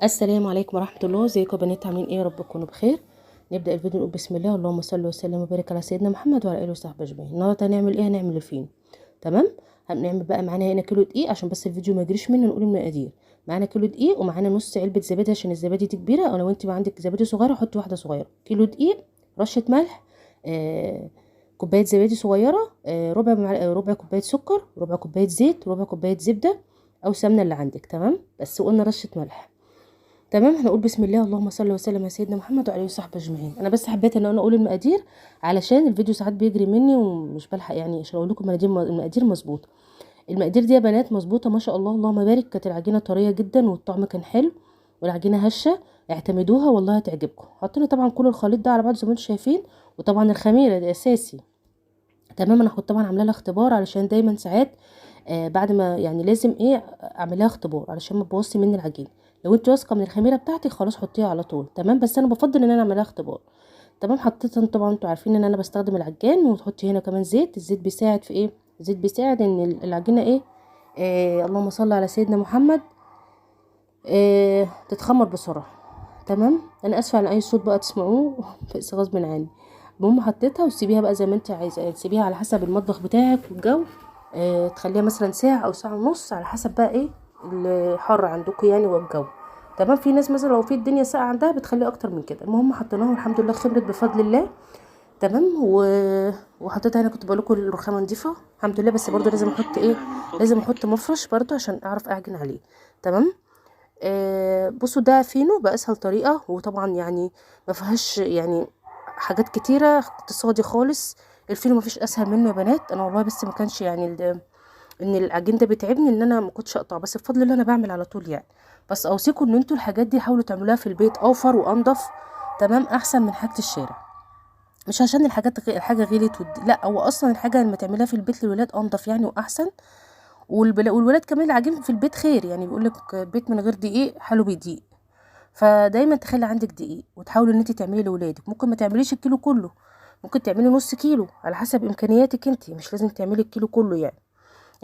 السلام عليكم ورحمة الله. ازيكم يا بنات؟ عاملين ايه؟ يا رب تكونوا بخير. نبدأ الفيديو نقول بسم الله، اللهم صل وسلم وبارك على سيدنا محمد وعلى اله وصحبه اجمعين. النهارده هنعمل ايه؟ هنعمل الفينو. تمام. هنعمل بقى معانا هنا كيلو دقيق عشان بس الفيديو ما يجريش منه. نقول المقادير: معانا كيلو دقيق، ومعانا نص علبة زبادي عشان الزبادي دي كبيرة، او لو انت ما عندك زبادي صغيرة حطي واحدة صغيرة. كيلو دقيق، رشة ملح، كوباية زبادي صغيرة، ربع كوباية سكر، ربع كوباية زيت، ربع كوباية زبدة او سمنة اللي عندك. تمام. بس قلنا رشة ملح. تمام. هنقول بسم الله، اللهم صل وسلم على سيدنا محمد وعلى اله وصحبه اجمعين. انا بس حبيت ان انا اقول المقادير علشان الفيديو ساعات بيجري مني ومش بلحق، يعني عشان اقول لكم المقادير مظبوطه. المقادير دي يا بنات مظبوطه ما شاء الله، اللهم بارك. كانت العجينه طريه جدا والطعم كان حلو والعجينه هشه. اعتمدوها والله هتعجبكم. حطينا طبعا كل الخليط ده على بعض زي ما انتم شايفين، وطبعا الخميره ده اساسي. تمام. انا كنت طبعا عامله لها اختبار علشان دايما ساعات بعد ما يعني لازم ايه اعملها اختبار علشان ما تبوظش مني العجينه. لو انت واثقه من الخميره بتاعتك خلاص حطيها على طول. تمام. بس انا بفضل ان انا اعملها اختبار. تمام. حطيت طبعا، انتوا عارفين ان انا بستخدم العجان، وتحطي هنا كمان زيت. الزيت بيساعد في ايه؟ الزيت بيساعد ان العجينه ايه، اللهم صل على سيدنا محمد، تتخمر بسرعه. تمام. انا اسفه على اي صوت بقى تسمعوه بس غصب عني. المهم حطيتها وسيبيها بقى زي ما انت عايزه، يعني تسيبيها على حسب المطبخ بتاعك والجو. تخليها مثلا ساعه او ساعه ونص على حسب بقى ايه الحر عندكم يعني والجو. تمام. في ناس مثلا لو في الدنيا ساقعه عندها بتخليها اكتر من كده. المهم حطيناها والحمد لله خبرت بفضل الله. تمام. وحطيتها هنا. كنت بقول لكم الرخامه نضيفه الحمد لله، بس برضو لازم احط ايه، لازم احط مفرش برضو عشان اعرف اعجن عليه. تمام. بصوا ده فينو بأسهل طريقة، وطبعا يعني ما فيهاش يعني حاجات كتيرة، اقتصادي خالص. الفينو ما فيش اسهل منه يا بنات. انا والله بس ما كانش يعني ان العجين ده بيتعبني ان انا ما كنتش اقطع، بس بفضل الله انا بعمل على طول يعني. بس اوصيكم ان انتوا الحاجات دي حاولوا تعملوها في البيت، اوفر وانضف. تمام. احسن من حاجة الشارع. مش عشان الحاجة غليت لا، هو اصلا الحاجة لما تعملها في البيت للولاد انضف يعني واحسن. والولاد كمان العجين في البيت خير، يعني بيقولك بيت من غير دقيق حلو بيضيق. فدايما تخلي عندك دقيق وتحاولي ان انت تعملي لاولادك. ممكن ما تعمليش الكيلو كله، ممكن تعملي نص كيلو على حسب امكانياتك انت، مش لازم تعملي الكيلو كله يعني.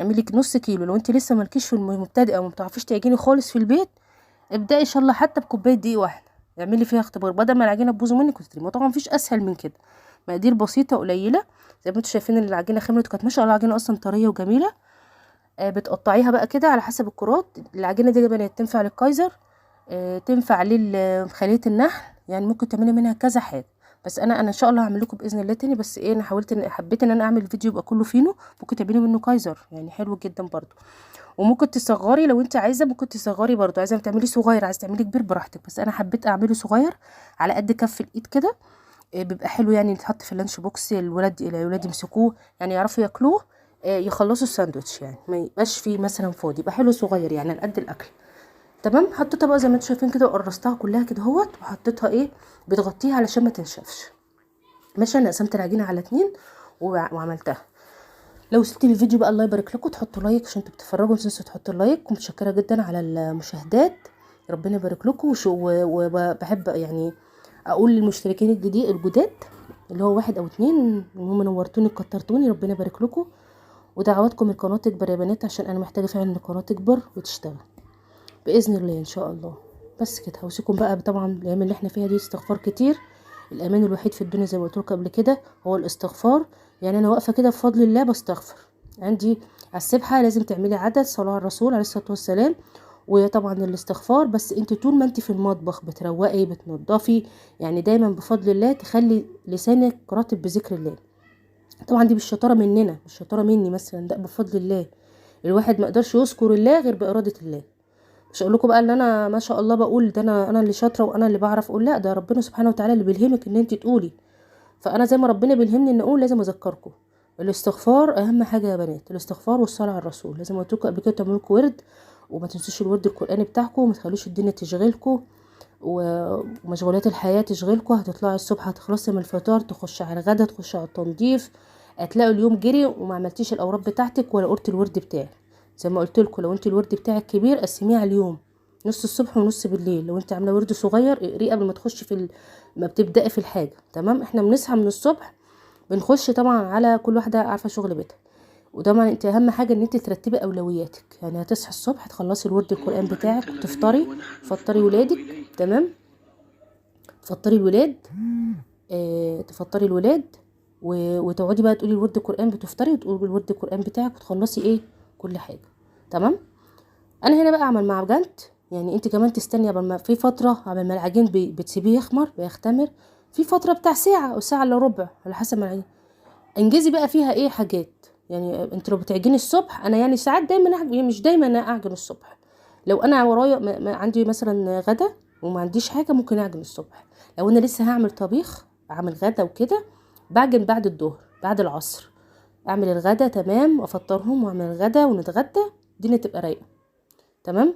اعملي لك نص كيلو. لو انت لسه مالكيش في المبتدئه وما بتعرفيش تعجني خالص في البيت، ابداي ان شاء الله حتى بكوبايه دقيق واحده. اعملي فيها اختبار بدل ما العجينه تبوظ منك وتترمي. طبعا مفيش اسهل من كده. مقادير بسيطه قليله. زي ما انتم شايفين ان العجينه خمرت، كانت ما شاء الله العجينه اصلا طريه وجميله. بتقطعيها بقى كده على حسب الكرات. العجينه دي يا بنات تنفع للكايزر، تنفع لخلية النحل، يعني ممكن تعملي منها كذا حاجه. بس انا ان شاء الله هعمل لكم باذن الله تاني. بس ايه، انا حبيت ان انا اعمل الفيديو يبقى كله فينو. ممكن تعملي منه كايزر يعني حلو جدا برضو. وممكن تصغري لو انت عايزه، ممكن تصغري برضو. عايزه تعملي صغير، عايزه تعملي كبير براحتك. بس انا حبيت اعمله صغير على قد كف الايد كده. بيبقى حلو يعني يتحط في اللانش بوكس. الولاد يمسكوه يعني يعرفوا ياكلوه. يخلصوا الساندوتش يعني ما يبقاش فيه مثلا فاضي، يبقى حلو صغير يعني على قد الاكل. تمام. حطيتها بقى زي ما انتم شايفين كده وقرصتها كلها كده اهوت، وحطيتها ايه، بتغطيها علشان ما تنشفش. ماشي. انا قسمت العجينه على 2 وعملتها. لو وصلتي للفيديو بقى الله يبارك لكم، تحطوا لايك عشان انتوا بتتفرجوا. ما تنسوا تحطوا اللايك. ومتشكره جدا على المشاهدات. ربنا يبارك لكم. وبحب يعني اقول للمشتركين الجداد اللي هو 1 أو 2، المهم نورتوني كترتوني. ربنا يبارك لكم. ودعواتكم القناه تكبر يا بنات، عشان انا محتاجه فعلا ان القناه تكبر وتشتغل باذن الله ان شاء الله. بس كده. هوصيكم بقى طبعا الايام اللي احنا فيها دي استغفار كتير. الامان الوحيد في الدنيا زي ما قلت لكم قبل كده هو الاستغفار. يعني انا واقفه كده بفضل الله بستغفر. عندي على السبحه لازم تعملي عدد صلاه على الرسول عليه الصلاه والسلام، وطبعا الاستغفار. بس انت طول ما انت في المطبخ بتروقي بتنضفي، يعني دايما بفضل الله تخلي لسانك رطب بذكر الله. طبعا دي بالشطاره مننا، مش شطاره مني مثلا، ده بفضل الله. الواحد ما يقدرش يذكر الله غير باراده الله. مش هقول لكم بقى ان انا ما شاء الله بقول ده انا اللي شاطره وانا اللي بعرف اقول، لا، ده ربنا سبحانه وتعالى اللي بيلهمك ان انت تقولي. فانا زي ما ربنا بيلهمني ان اقول لازم اذكركم. الاستغفار اهم حاجه يا بنات. الاستغفار والصلاه على الرسول. لازم قلت لكم قبل كده تعملوا لكم ورد. وما تنسوش الورد القراني بتاعكم، وما تخلوش الدنيا تشغلكم ومشغولات الحياه تشغلكم. هتطلعي الصبح هتخلصي من الفطار، تخشي على الغدا، تخشي على التنظيف، هتلاقوا اليوم جري وما عملتيش الاوراق بتاعتك ولا قلت الورد بتاعك. زي ما قلت لكم، لو انت الورد بتاعك كبير قسميه على اليوم، نص الصبح ونص بالليل. لو انت عامله ورد صغير اقريه قبل ما تخشي ما بتبدأي في الحاجه. تمام. احنا بنصحى من الصبح بنخش طبعا على كل واحده عارفه شغل بيتها، وطبعا انت اهم حاجه ان انت ترتبي اولوياتك، يعني هتصحي الصبح تخلصي الورد القران بتاعك وتفطري، تفطري ولادك، تمام، تفطري الولاد، تفطري الولاد وتقعدي بقى تقولي الورد القران، بتفطري وتقولي الورد القران بتاعك وتخلصي ايه كل حاجه، تمام. انا هنا بقى اعمل معجنت، يعني انت كمان تستني قبل ما في فتره قبل ما العجين بتسيبيه يخمر بيختمر، في فتره بتاع ساعه او ساعه الا ربع على حسب ما العجين. انجزي بقى فيها ايه حاجات، يعني انت لو بتعجني الصبح، انا يعني ساعات دايما أعجن، مش دايما انا اعجن الصبح، لو انا ورايا ما عندي مثلا غدا وما عنديش حاجه ممكن اعجن الصبح. لو انا لسه هعمل طبيخ، اعمل غدا وكده، بعجن بعد الظهر بعد العصر، اعمل الغدا تمام وافطرهم واعمل الغدا ونتغدى، الدنيا تبقى رايقه، تمام.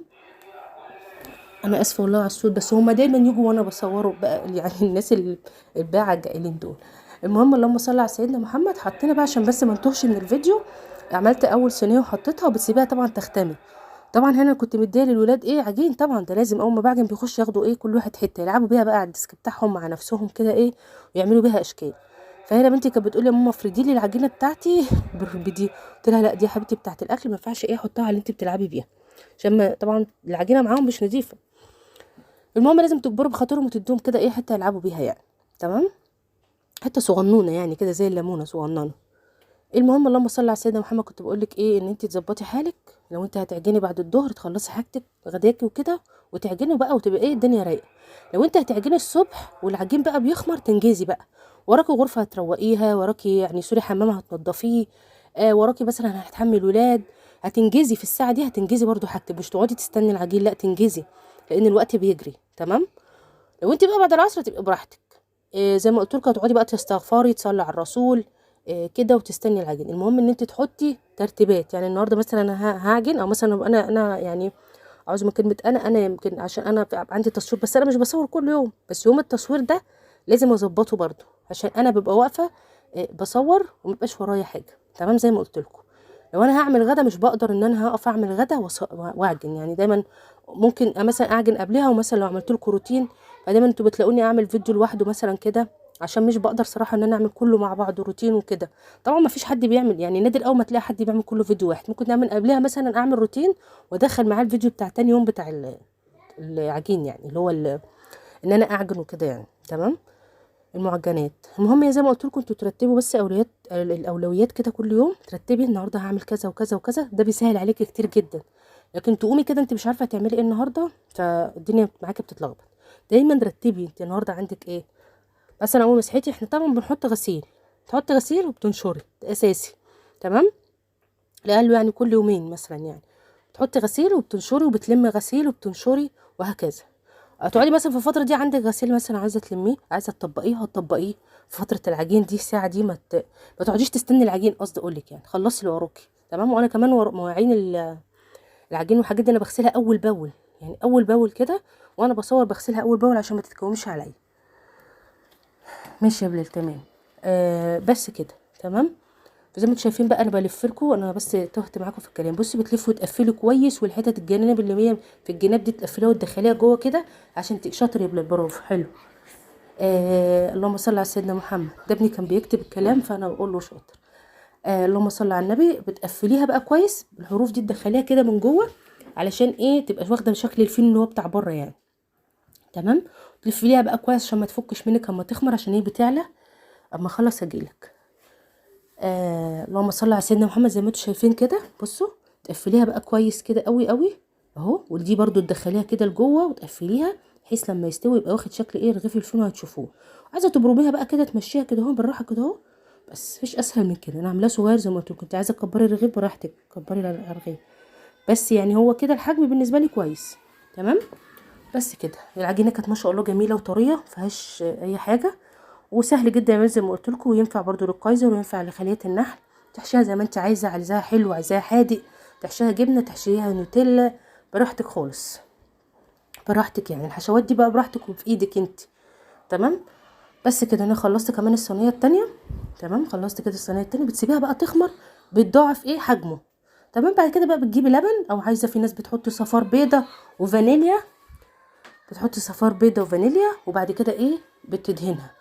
انا اسفه والله على الصوت، بس هما دايما يجوا وانا بصوره بقى يعني الناس الباعة الجايلين دول. المهم اللهم صل على سيدنا محمد، حطينا بقى عشان بس ما نتوهش من الفيديو، عملت اول صينيه وحطيتها وبتسيبيها طبعا تختمر. طبعا هنا كنت مديه للولاد ايه عجين، طبعا ده لازم اول ما بعجن بيخش ياخدوا ايه كل واحد حته يلعبوا بيها بقى على الديسك بتاعهم مع نفسهم كده ايه، ويعملوا بيها اشكال. فهنا بنتي كانت بتقول لي يا ماما افردي لي العجينه بتاعتي بدي، قلت لها لا دي يا حبيبتي بتاعت الاكل، ما ينفعش ايه احطها على اللي انت بتلعبي بيها، عشان طبعا العجينه معاهم مش نظيفه. المهم لازم تكبروا بخاطرهم وتدوهم كده ايه حته يلعبوا بيها يعني، تمام، حته صغنونه يعني كده زي الليمونه صغننه. المهم اللهم صل على سيدنا محمد، كنت بقول لك ايه ان انت تظبطي حالك، لو انت هتعجني بعد الظهر تخلصي حاجتك غداكي وكده وتعجني بقى وتبقى ايه الدنيا رايقه. لو انت هتعجني الصبح والعجين بقى بيخمر تنجزي بقى، وراكي غرفه هتروقيها، وراكي يعني سوري حمام هتنضفيه، وراكي مثلا هتحمي الولاد، هتنجزي في الساعه دي، هتنجزي برضو حاجتك، مش تقعدي تستني العجين، لا تنجزي لان الوقت بيجري، تمام. لو انت بقى بعد العصر تبقى براحتك، زي ما قلت لكم هتقعدي بقى تستغفري تصلي على الرسول كده وتستني العجين. المهم ان انت تحطي ترتيبات، يعني النهارده مثلا انا هعجن، او مثلا انا يعني عاوز من كلمه انا يمكن عشان انا عندي تصوير، بس انا مش بصور كل يوم، بس يوم التصوير ده لازم اظبطه برضو عشان انا ببقى واقفه بصور ومبقاش ورايا حاجه، تمام زي ما قلت لكم. لو انا هعمل غدا مش بقدر ان انا هقف اعمل غدا واعجن، يعني دايما ممكن مثلا اعجن قبلها، ومثلا لو عملت لكم روتين فدايما انتوا بتلاقوني اعمل فيديو لوحده مثلا كده، عشان مش بقدر صراحه ان انا اعمل كله مع بعض روتين وكده. طبعا ما فيش حد بيعمل، يعني نادر اول ما تلاقي حد بيعمل كله فيديو واحد، ممكن نعمل قبلها مثلا اعمل روتين وادخل معاه الفيديو بتاع تاني يوم بتاع العجين، يعني اللي هو ان انا اعجن وكده يعني، تمام. المعجنات المهم زي ما قلت لكم انتوا ترتبوا بس الاولويات كده كل يوم، ترتبي النهارده هعمل كذا وكذا وكذا، ده بيسهل عليكي كتير جدا. لكن تقومي كده انت مش عارفه تعملي ايه النهارده، فالدنيا معاكي بتتلخبط. دايما رتبي انت النهارده عندك ايه، مثلا اول ما صحيتي احنا طبعا بنحط غسيل، تحطي غسيل وبتنشري، ده اساسي، تمام، لأقل يعني كل يومين مثلا يعني تحطي غسيل وبتنشري وبتلمي غسيل وبتنشري وهكذا. هتقعدي مثلا في الفتره دي عندك غسيل مثلا عايزه تلميه عايزه تطبقيه هتطبقيه في فتره العجين دي، الساعه دي ما تقعديش تستني العجين، قصدي اقول لك يعني خلصي اللي وراكي، تمام. وانا كمان مواعين العجين والحاجات دي انا بغسلها اول باول، يعني اول باول كده، وانا بصور بغسلها اول باول عشان ما تتكومش عليا. ماشي يا بلال، تمام. بس كده تمام. فزي ما انتم شايفين بقى انا بلف لكم، انا بس تهت معاكم في الكلام. بصي بتلفوا وتقفلوا كويس، والحتت الجانب اللي هي في الجناب دي تقفليها وتدخليها جوه كده عشان شاطر يا بلال، برافو حلو. اللهم صل على سيدنا محمد، ده ابني كان بيكتب الكلام فانا بقول له شاطر. اللهم صل على النبي. بتقفليها بقى كويس، الحروف دي تدخليها كده من جوه علشان ايه تبقى واخده شكل الفيل اللي هو بتاع بره يعني، تمام. تلفيها بقى كويس عشان ما تفكش منك اما تخمر، عشان هي بتعلى. اما اخلص اجيلك. اللهم صل على سيدنا محمد. زي ما انتم شايفين كده بصوا، تقفليها بقى كويس كده قوي قوي اهو، ودي برضو تدخليها كده لجوه وتقفليها بحيث لما يستوي يبقى واخد شكل ايه رغيف الفينو هتشوفوه. عايزه تبرميها بقى كده تمشيها كده اهو بالراحه كده اهو، بس مفيش اسهل من كده. انا عاملاه صغير زي ما قلت لكم، كنت عايزه تكبري الرغيف براحتك كبري الرغيف، بس يعني هو كده الحجم بالنسبه لي كويس، تمام. بس كده العجينه كانت ما شاء الله جميله وطريه مفيهاش اي حاجه، وسهل جدا يعمل زي ما قلت لكم، وينفع برضو للقيصر وينفع لخليه النحل. تحشيها زي ما انت عايزاها حلو عايزاها حادق، تحشيها جبنه تحشيها نوتيلا، براحتك خالص، براحتك يعني الحشوات دي بقى براحتك وفي ايدك انت، تمام. بس كده انا خلصت كمان الصينيه التانية، تمام. خلصت كده الصينيه التانية، بتسيبيها بقى تخمر بتضاعف ايه حجمه، تمام. بعد كده بقى بتجيبي لبن، او عايزه في ناس بتحط صفار بيضه وفانيليا، بتحطي صفار بيضه وفانيليا وبعد كده ايه بتدهنها،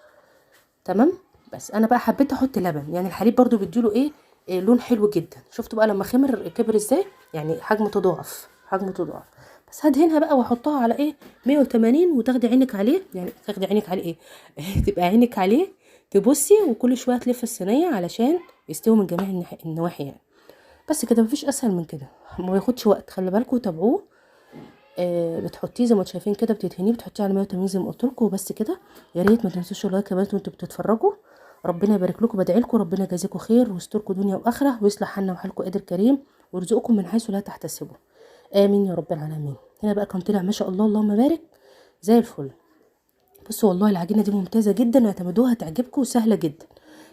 تمام. بس انا بقى حبيت احط لبن، يعني الحليب برضو بيديله ايه لون حلو جدا. شفتوا بقى لما خمر كبر ازاي، يعني حجمه تضاعف، حجمه تضاعف. بس هدهنها بقى واحطها على ايه 180، وتاخدي عينك عليه، يعني تاخدي عينك عليه ايه تبقى عينك عليه، تبصي وكل شويه تلف الصينيه علشان يستوي من جميع النواحي يعني. بس كده، مفيش اسهل من كده، ما بياخدش وقت. خلي بالكم تابعوه. بتحطيه زي ما انتم شايفين كده، بتدهنيه، بتحطيه على 180 زي ما قلت لكم. وبس كده. يا ريت ما تنسوش اللايك كمان وانتم بتتفرجوا. ربنا يبارك لكم، بدعي لكم ربنا يجازيكم خير ويستركم دنيا واخره، ويصلح حالنا وحالكم قادر كريم، ويرزقكم من حيث لا تحتسبوا. امين يا رب العالمين. هنا بقى كان طلع ما شاء الله، اللهم بارك، زي الفل. بصوا والله العجينه دي ممتازه جدا، واعتمدوها هتعجبكم وسهله جدا.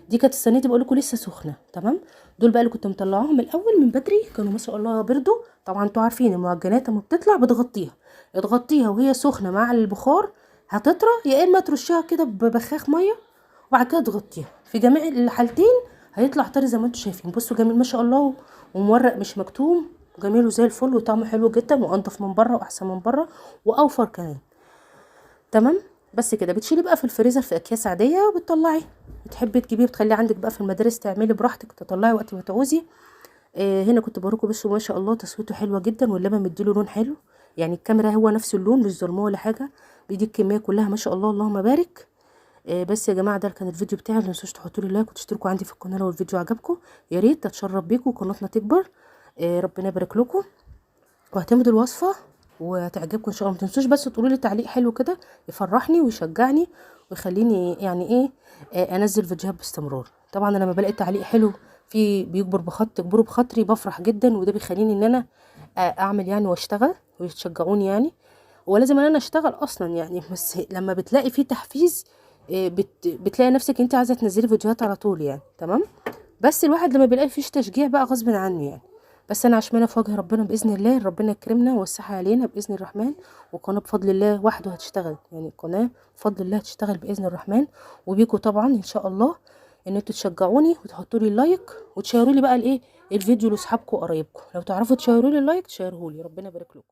دي كانت الصينيه دي بقول لكم لسه سخنه تمام. دول بقى اللي كنت مطلعاهم الاول من بدري، كانوا ما شاء الله بردوا. طبعا انتوا عارفين المعجنات لما بتطلع بتغطيها، تغطيها وهي سخنه مع البخار هتطرى، يا اما ترشيها كده ببخاخ ميه وبعد كده تغطيها. في جميع الحالتين هيطلع طري زي ما انتوا شايفين. بصوا جميل ما شاء الله، ومورق مش مكتوم، جميل وزي الفل، وطعمه حلو جدا، وانضف من بره واحسن من بره واوفر كمان. تمام. بس كده بتشيلي بقى في الفريزر في اكياس عاديه، وبتطلعي بتحبي تجيبيه بتخليه عندك بقى في المدارس، تعملي براحتك، تطلعي وقت ما تعوزي. هنا كنت بوريكم بس ما شاء الله تسويته حلوه جدا، واللبن مديله لون حلو، يعني الكاميرا هو نفس اللون، مش ظلمه ولا حاجه. بيدي الكميه كلها ما شاء الله، اللهم بارك. بس يا جماعه ده كان الفيديو بتاعي. ما تنسوش تحطوا لي لايك وتشتركوا عندي في القناه لو الفيديو عجبكم، يا ريت تتشرف بيكم وقناتنا تكبر. ربنا يبارك لكم، واعتمدوا الوصفه وتعجبكم ان شاء الله. ما تنسوش بس تقولوا لي تعليق حلو كده يفرحني ويشجعني ويخليني يعني ايه انزل فيديوهات باستمرار. طبعا انا لما بلاقي تعليق حلو في بيكبر تكبروا بخاطري، بفرح جدا، وده بيخليني ان انا اعمل يعني واشتغل ويشجعوني يعني. ولازم ان انا اشتغل اصلا يعني، بس لما بتلاقي فيه تحفيز بتلاقي نفسك انت عايزه تنزلي فيديوهات على طول يعني. تمام. بس الواحد لما بيلاقي فيش تشجيع بقى غصب عنه يعني. بس انا عشمانه في وجه ربنا باذن الله، ربنا يكرمنا ويوسعها علينا باذن الرحمن. والقناه بفضل الله وحده هتشتغل، يعني القناه بفضل الله هتشتغل باذن الرحمن. وبيكم طبعا ان شاء الله ان انتوا تشجعوني وتحطوا لي لايك، وتشيروا لي بقى الايه الفيديو لاصحابكم وقرايبكم. لو تعرفوا تشيروا لي اللايك تشيروه لي. ربنا يبارك لكم.